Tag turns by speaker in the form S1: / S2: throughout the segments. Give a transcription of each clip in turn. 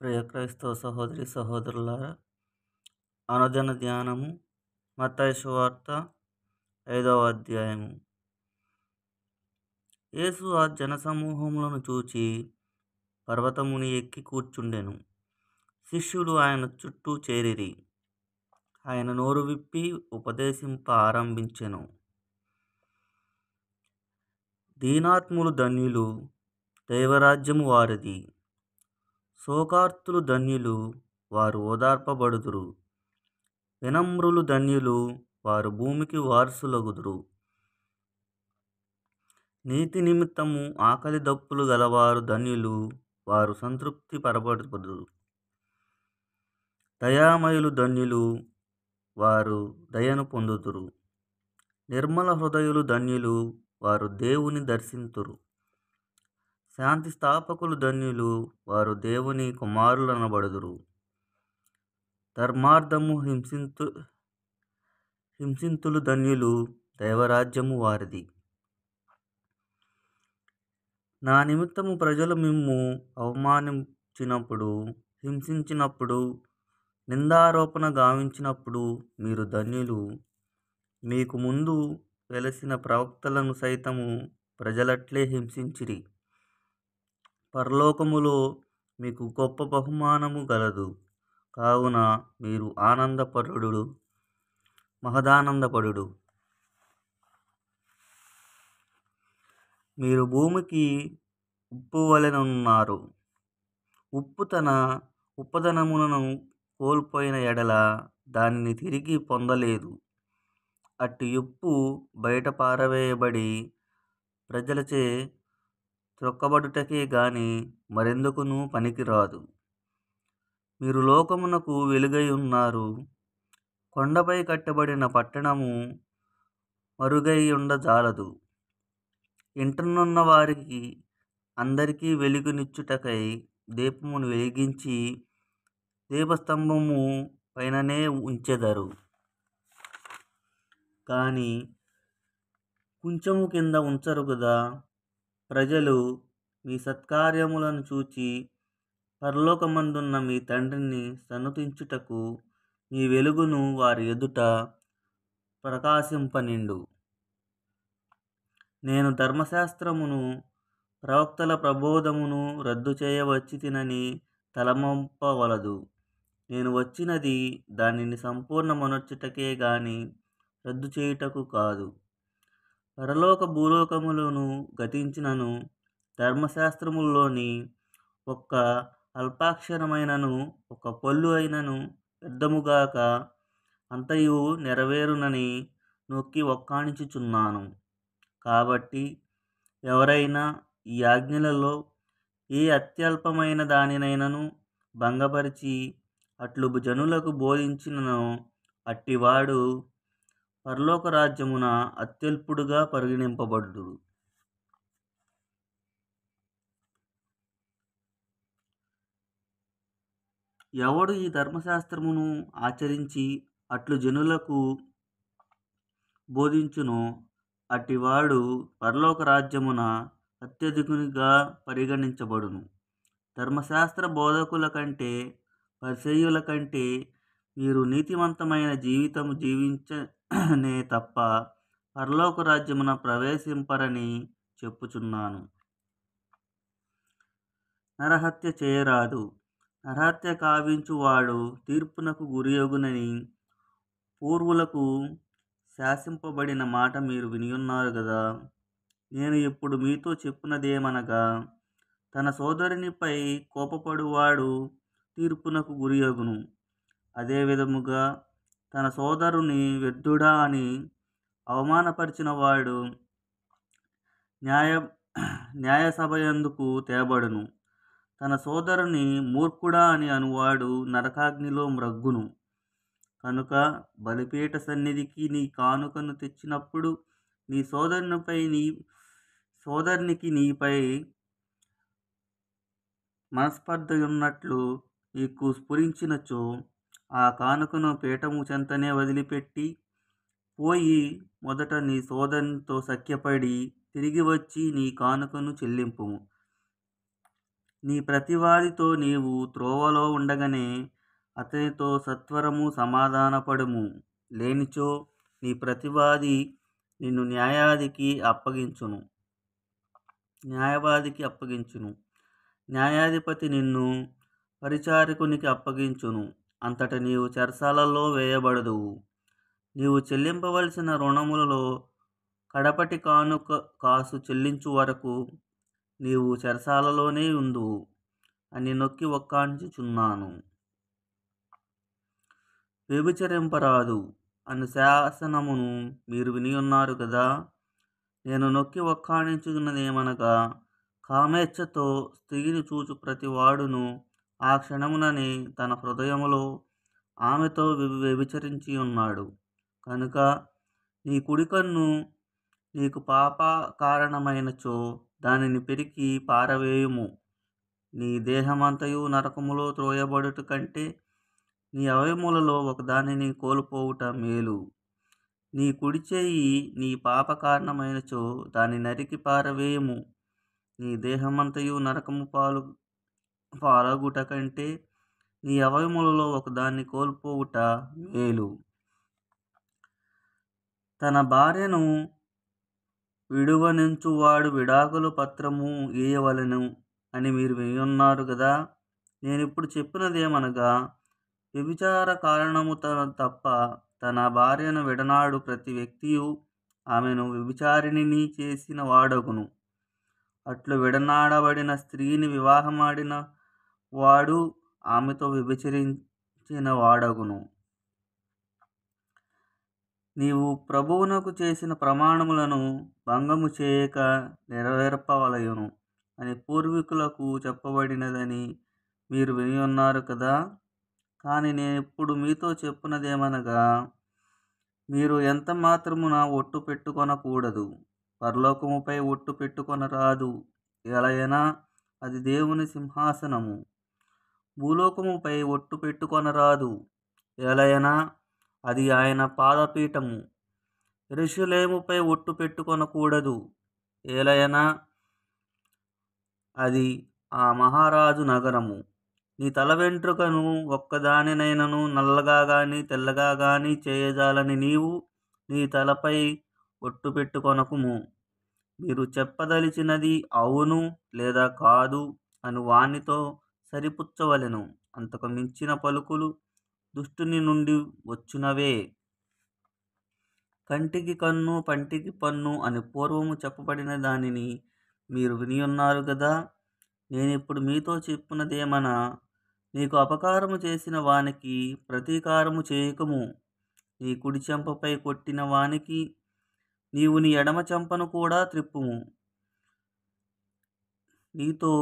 S1: ప్రియ క్రైస్తవ సహోదరి సహోదరులారా, అనుదిన ధ్యానము మత్తయి సువార్త 5వ అధ్యాయము. యేసు ఆ జనసమూహములను చూచి పర్వతముని ఎక్కి కూర్చుండెను. శిష్యులు ఆయన చుట్టూ చేరిరి. ఆయన నోరు విప్పి ఉపదేశింప ఆరంభించెను. దీనాత్ములు ధన్యులు, దైవరాజ్యము వారిది. శోకార్తులు ధన్యులు, వారు ఓదార్పబడుదురు. వినమ్రులు ధన్యులు, వారు భూమికి వారసులగుదురు. నీతి నిమిత్తము ఆకలి దప్పులు గలవారు ధన్యులు, వారు సంతృప్తి పరపడుదురు. దయామయులు ధన్యులు, వారు దయను పొందుదురు. నిర్మల హృదయులు ధన్యులు, వారు దేవుని దర్శింతురు. శాంతి స్థాపకులు ధన్యులు, వారు దేవుని కుమారులనబడుదురు. ధర్మార్థము హింసింతులు ధన్యులు, దైవరాజ్యము వారిది. నా నిమిత్తము ప్రజలు మిమ్ము అవమానించినప్పుడు, హింసించినప్పుడు, నిందారోపణ గావించినప్పుడు మీరు ధన్యులు. మీకు ముందు వెలసిన ప్రవక్తలను సైతము ప్రజలట్లే హింసించిరి. పరలోకములో మీకు గొప్ప బహుమానము గలదు. కావున మీరు మహదానందపడుడు. మీరు భూమికి ఉప్పు వలెనున్నారు. ఉప్పు తన ఉప్పదనములను కోల్పోయిన ఎడల దానిని తిరిగి పొందలేదు. అట్టి ఉప్పు బయట పారవేయబడి ప్రజలచే త్రొక్కబడుటకే గాని మరెందుకును పనికిరాదు. మీరు లోకమునకు వెలుగై ఉన్నారు. కొండపై కట్టబడిన పట్టణము మరుగై ఉండజాలదు. ఇంటనున్న వారికి అందరికీ వెలుగునిచ్చుటకై దీపమును వెలిగించి దీపస్తంభము పైననే ఉంచెదరు. కానీ కొంచెము కింద ఉంచరు గదా. ప్రజలు మీ సత్కార్యములను చూచి పరలోకమందున్న మీ తండ్రిని సన్నుతించుటకు మీ వెలుగును వారి ఎదుట ప్రకాశింపనిండు. నేను ధర్మశాస్త్రమును ప్రవక్తల ప్రబోధమును రద్దు చేయవచ్చి తినని తలమొంపవలదు. నేను వచ్చినది దానిని సంపూర్ణమనర్చుటకే గాని రద్దు చేయుటకు కాదు. పరలోక భూలోకములను గతించినను ధర్మశాస్త్రములోని ఒక్క అల్పాక్షరమైనను ఒక పొల్లు అయినను వ్యర్థముగాక అంతయు నెరవేరునని నొక్కి ఒక్కాణించుచున్నాను. కాబట్టి ఎవరైనా ఈ ఆజ్ఞలలో ఏ అత్యల్పమైన దానినైనను భంగపరిచి అట్లు జనులకు బోధించిననో అట్టివాడు పరలోక రాజ్యమున అత్యల్పుడుగా పరిగణింపబడును. ఎవడు ఈ ధర్మశాస్త్రమును ఆచరించి అట్లు జనులకు బోధించునో అట్టివాడు పరలోక రాజ్యమున అత్యధికునిగా పరిగణించబడును. ధర్మశాస్త్ర బోధకుల కంటే పరిసయ్యుల కంటే మీరు నీతివంతమైన జీవితము జీవించనే తప్ప పరలోక రాజ్యమున ప్రవేశింపరని చెప్పుచున్నాను. నరహత్య చేయరాదు. నరహత్య కావించువాడు తీర్పునకు గురియగునని పూర్వులకు శాసింపబడిన మాట మీరు వినియున్నారు గదా. నేను ఇప్పుడు మీతో చెప్పునదేమనగా, తన సోదరునిపై కోపపడువాడు తీర్పునకు గురియగును. అదే విధముగా తన సోదరుని వ్యర్థుడా అని అవమానపరిచిన వాడు న్యాయసభయందుకు తేబడును. తన సోదరుని మూర్ఖుడా అని అనువాడు నరకాగ్నిలో మ్రగ్గును. కనుక బలిపీఠ సన్నిధికి నీ కానుకను తెచ్చినప్పుడు నీ సోదరునికి నీపై మనస్పర్ధయున్నట్లు నీకు స్ఫురించినచో ఆ కానుకను పీఠము చెంతనే వదిలిపెట్టి పోయి మొదట నీ సోదరునితో సఖ్యపడి తిరిగి వచ్చి నీ కానుకను చెల్లింపుము. నీ ప్రతివాదితో నీవు త్రోవలో ఉండగానే అతనితో సత్వరము సమాధానపడుము. లేనిచో నీ ప్రతివాది నిన్ను న్యాయవాదికి అప్పగించును. న్యాయాధిపతి నిన్ను పరిచారకునికి అప్పగించును. అంతట నీవు చెరసాలలో వేయబడదువు. నీవు చెల్లింపవలసిన రుణములలో కడపటి కాసు చెల్లించు వరకు నీవు చెరసాలలోనే ఉందువు అని నొక్కి ఒక్కాణించుచున్నాను. వ్యభిచరింపరాదు అను శాసనమును మీరు వినియున్నారు కదా. నేను నొక్కి ఒక్కాణించుచున్నదేమనగా, కామేచ్ఛతో స్త్రీని చూచు ప్రతి వాడును ఆ క్షణముననే తన హృదయములో ఆమెతో వ్యభిచరించి ఉన్నాడు. కనుక నీ కుడికన్ను నీకు పాప కారణమైనచో దానిని పెరికి పారవేయుము. నీ దేహమంతయు నరకములో త్రోయబడుట కంటే నీ అవయములలో ఒకదానిని కోల్పోవుట మేలు. నీ కుడి చెయ్యి నీ పాప కారణమైనచో దాన్ని నరికి పారవేయుము. నీ దేహమంతయు నరకము పాలగుట కంటే నీ అవయములలో ఒకదాన్ని కోల్పోవుట మేలు. తన భార్యను విడువనించువాడు విడాకుల పత్రము ఇయ్యవలెను అని మీరు వినియున్నారు గదా. నేనిప్పుడు చెప్పినదేమనగా, వ్యభిచార కారణము తప్ప తన భార్యను విడనాడు ప్రతి వ్యక్తియు ఆమెను వ్యభిచారిణిని చేసిన వాడగును. అట్లు విడనాడబడిన స్త్రీని వివాహమాడిన వాడు ఆమెతో వ్యభిచరించిన వాడగును. నీవు ప్రభువునకు చేసిన ప్రమాణములను భంగము చేయక నెరవేర్పవలెను అని పూర్వీకులకు చెప్పబడినదని మీరు వినియున్నారు కదా. కానీ నేనిప్పుడు మీతో చెప్పున్నదేమనగా, మీరు ఎంత మాత్రమున ఒట్టు పెట్టుకొనకూడదు. పరలోకముపై ఒట్టు పెట్టుకొనరాదు, ఎలయనా అది దేవుని సింహాసనము. భూలోకముపై ఒట్టు పెట్టుకొనరాదు, ఎలయనా అది ఆయన పాదపీఠము. యెరూషలేముపై ఒట్టు పెట్టుకొనకూడదు, ఏలయనా అది ఆ మహారాజు నగరము. నీ తల వెంట్రుకను ఒక్కదానినైనను నల్లగా గాని తెల్లగా గాని చేయజాలని నీవు నీ తలపై ఒట్టు పెట్టుకొనకుము. మీరు చెప్పదలిచినది అవును లేదా కాదు అని వానితో సరిపుచ్చవలెను. అంతకు మించిన పలుకులు దుష్టుని నుండి వచ్చినవే. కంటికి కన్ను పంటికి పన్ను అని పూర్వము చెప్పబడిన దానిని మీరు వినియున్నారు గదా. నేనిప్పుడు మీతో చెప్పున్నదేమనా, నీకు అపకారము చేసిన వానికి ప్రతీకారము చేయకము. నీ కుడి చెంపపై కొట్టిన వానికి నీవు నీ ఎడమ చెంపను కూడా త్రిప్పుము. నీతో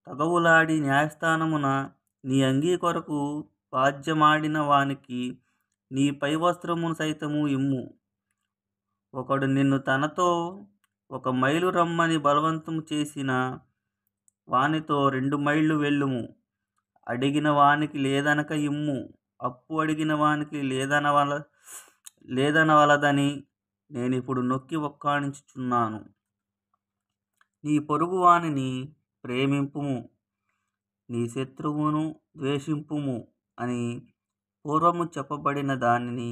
S1: తగవులాడి న్యాయస్థానమున నీ అంగీ కొరకు వాద్యమాడిన వానికి నీ పై వస్త్రమును సైతము ఇమ్ము. ఒకడు నిన్ను తనతో 1 మైలు రమ్మని బలవంతము చేసిన వానితో 2 మైళ్ళు వెళ్ళుము. అడిగిన వానికి లేదనక ఇమ్ము. అప్పు అడిగిన వానికి లేదనవలదని నేనిప్పుడు నొక్కి ఒక్కాణించుచున్నాను. నీ పొరుగు వానిని ప్రేమింపుము, నీ శత్రువును ద్వేషింపుము అని పూర్వము చెప్పబడిన దానిని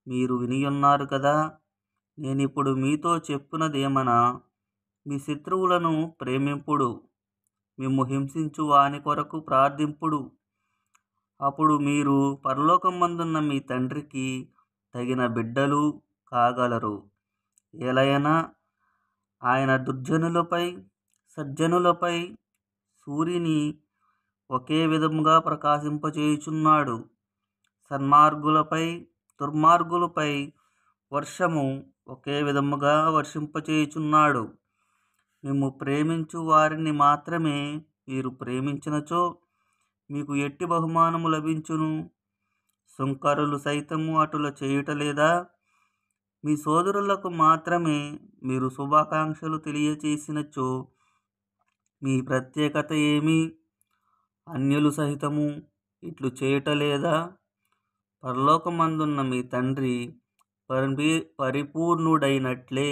S1: మీరు వినియున్నారు కదా. నేనిప్పుడు మీతో చెప్పున్నదేమనా, మీ శత్రువులను ప్రేమింపుడు, మిమ్ము హింసించు వాని కొరకు ప్రార్థింపుడు. అప్పుడు మీరు పరలోకమందున్న మీ తండ్రికి తగిన బిడ్డలు కాగలరు. ఏలయనా ఆయన దుర్జనులపై సజ్జనులపై సూర్యుని ఒకే విధముగా ప్రకాశింపచేయుచున్నాడు. సన్మార్గులపై దుర్మార్గులపై వర్షము ఒకే విధముగా వర్షింపచేయుచున్నాడు. మిమ్ము ప్రేమించు వారిని మాత్రమే మీరు ప్రేమించినచో మీకు ఎట్టి బహుమానము లభించును? సుంకరులు సైతము అటుల చేయుటలేదా? మీ సోదరులకు మాత్రమే మీరు శుభాకాంక్షలు తెలియచేసినచో మీ ప్రత్యేకత ఏమి? అన్యులు సహితము ఇట్లు చేయుటలేదా? పరలోకమందున్న మీ తండ్రి పరిపూర్ణుడైనట్లే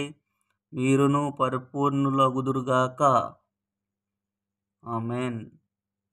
S1: మీరును పరిపూర్ణులగుదురుగాక. ఆమేన్.